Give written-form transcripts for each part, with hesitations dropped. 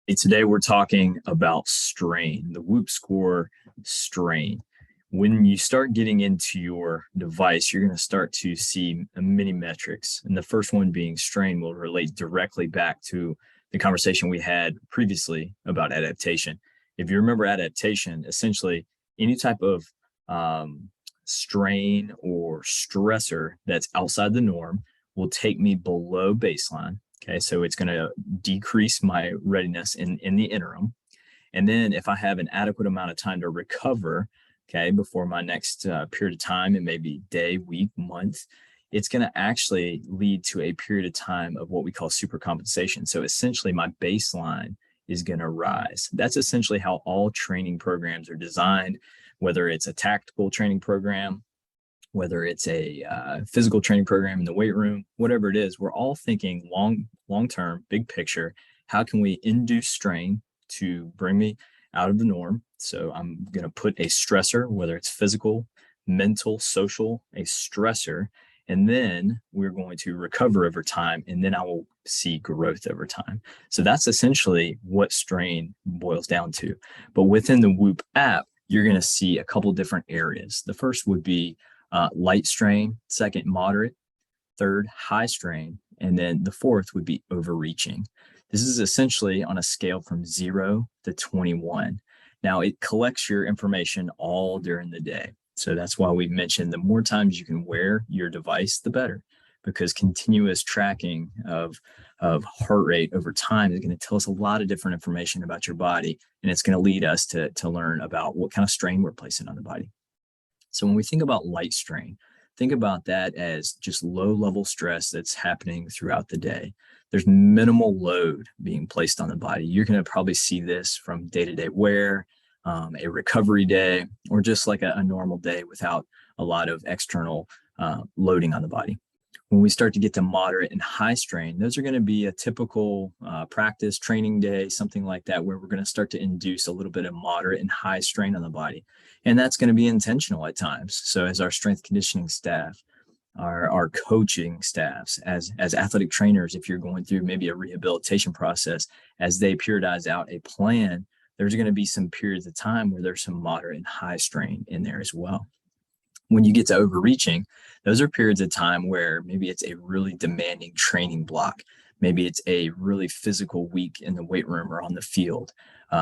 Today we're talking about strain, the Whoop score strain. When you start getting into your device, you're going to start to see many metrics. And the first one being strain will relate directly back to the conversation we had previously about adaptation. If you remember adaptation, essentially any type of strain or stressor that's outside the norm will take me below baseline. Okay, so it's going to decrease my readiness in the interim. And then if I have an adequate amount of time to recover, okay, before my next period of time, it may be day, week, month, it's going to actually lead to a period of time of what we call supercompensation. So essentially, my baseline is going to rise. That's essentially how all training programs are designed, whether it's a tactical training program, whether it's a physical training program in the weight room, whatever it is, we're all thinking long term, big picture. How can we induce strain to bring me out of the norm? So I'm going to put a stressor, whether it's physical, mental, social, a stressor, and then we're going to recover over time, and then I will see growth over time. So that's essentially what strain boils down to. But within the Whoop app, you're going to see a couple different areas. The first would be light strain, second, moderate, third, high strain, and then the fourth would be overreaching. This is essentially on a scale from 0 to 21. Now, it collects your information all during the day. So that's why we mentioned the more times you can wear your device, the better, because continuous tracking of heart rate over time is going to tell us a lot of different information about your body, and it's going to lead us to learn about what kind of strain we're placing on the body. So when we think about light strain, think about that as just low level stress that's happening throughout the day. There's minimal load being placed on the body. You're going to probably see this from day-to-day wear, a recovery day, or just like a normal day without a lot of external loading on the body. When we start to get to moderate and high strain, those are going to be a typical practice training day, something like that, where we're going to start to induce a little bit of moderate and high strain on the body. And that's going to be intentional at times. So as our strength conditioning staff, our coaching staffs, as athletic trainers, if you're going through maybe a rehabilitation process, as they periodize out a plan, there's going to be some periods of time where there's some moderate and high strain in there as well. When you get to overreaching, those are periods of time where maybe it's a really demanding training block. Maybe it's a really physical week in the weight room or on the field.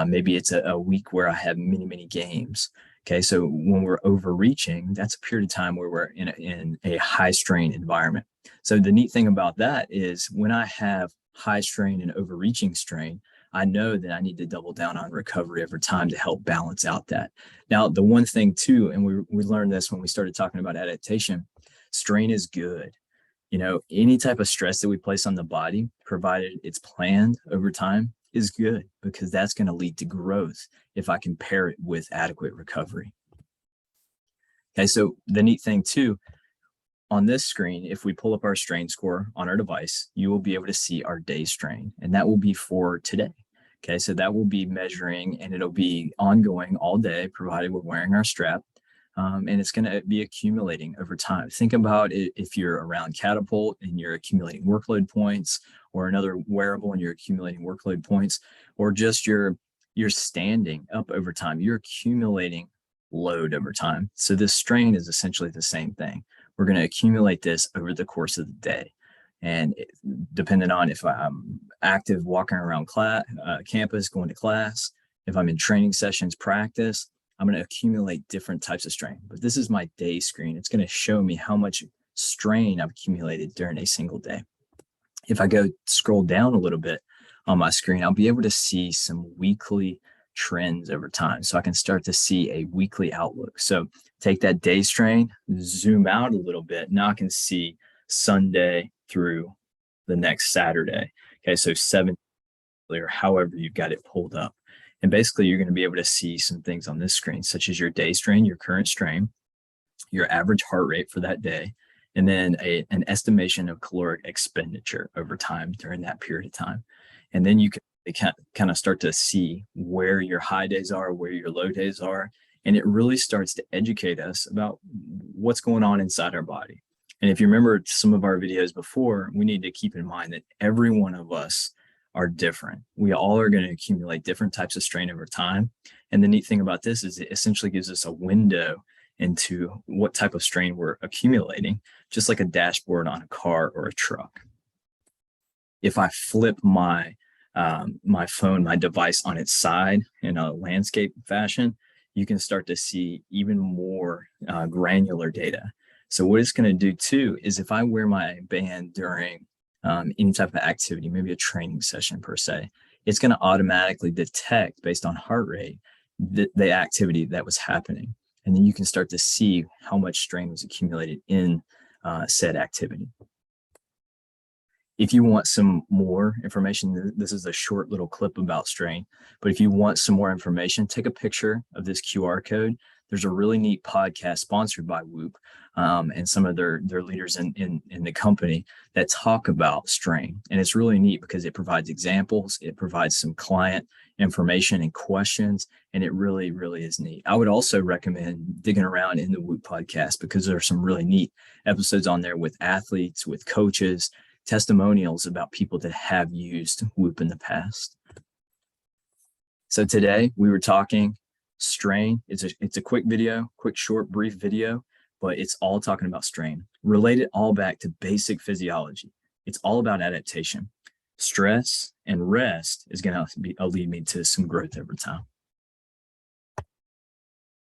Maybe it's a week where I have many games. Okay, so when we're overreaching, that's a period of time where we're in a high strain environment. So the neat thing about that is when I have high strain and overreaching strain, I know that I need to double down on recovery over time to help balance out that. Now, the one thing too, and we learned this when we started talking about adaptation, strain is good. You know, any type of stress that we place on the body, provided it's planned over time, is good because that's going to lead to growth if I can pair it with adequate recovery. Okay, so the neat thing too, on this screen, if we pull up our strain score on our device, you will be able to see our day strain, and that will be for today. Okay, so that will be measuring, and it'll be ongoing all day, provided we're wearing our strap. And it's going to be accumulating over time. Think about it if you're around Catapult and you're accumulating workload points, or another wearable and you're accumulating workload points, or just you're standing up over time. You're accumulating load over time. So this strain is essentially the same thing. We're going to accumulate this over the course of the day. And depending on if I'm active walking around campus, going to class, if I'm in training sessions, practice, I'm going to accumulate different types of strain. But this is my day screen. It's going to show me how much strain I've accumulated during a single day. If I go scroll down a little bit on my screen, I'll be able to see some weekly trends over time. So I can start to see a weekly outlook. So take that day strain, zoom out a little bit. Now I can see Sunday through the next Saturday. Okay, so 7 or however you've got it pulled up. And basically, you're going to be able to see some things on this screen, such as your day strain, your current strain, your average heart rate for that day, and then an estimation of caloric expenditure over time during that period of time. And then you can kind of start to see where your high days are, where your low days are. And it really starts to educate us about what's going on inside our body. And if you remember some of our videos before, we need to keep in mind that every one of us are different. We all are going to accumulate different types of strain over time. And the neat thing about this is it essentially gives us a window into what type of strain we're accumulating, just like a dashboard on a car or a truck. If I flip my my phone, my device on its side in a landscape fashion, you can start to see even more granular data. So what it's going to do too is if I wear my band during any type of activity, maybe a training session per se, it's going to automatically detect based on heart rate the activity that was happening. And then you can start to see how much strain was accumulated in said activity. If you want some more information, this is a short little clip about strain, but if you want some more information, take a picture of this QR code. There's a really neat podcast sponsored by Whoop and some of their leaders in the company that talk about strain. And it's really neat because it provides examples, it provides some client information and questions, and it really, really is neat. I would also recommend digging around in the Whoop podcast because there are some really neat episodes on there with athletes, with coaches, testimonials about people that have used Whoop in the past. So today we were talking strain. It's a quick video, quick, short, brief video, but it's all talking about strain, related all back to basic physiology. It's all about adaptation. Stress and rest is going to lead me to some growth over time.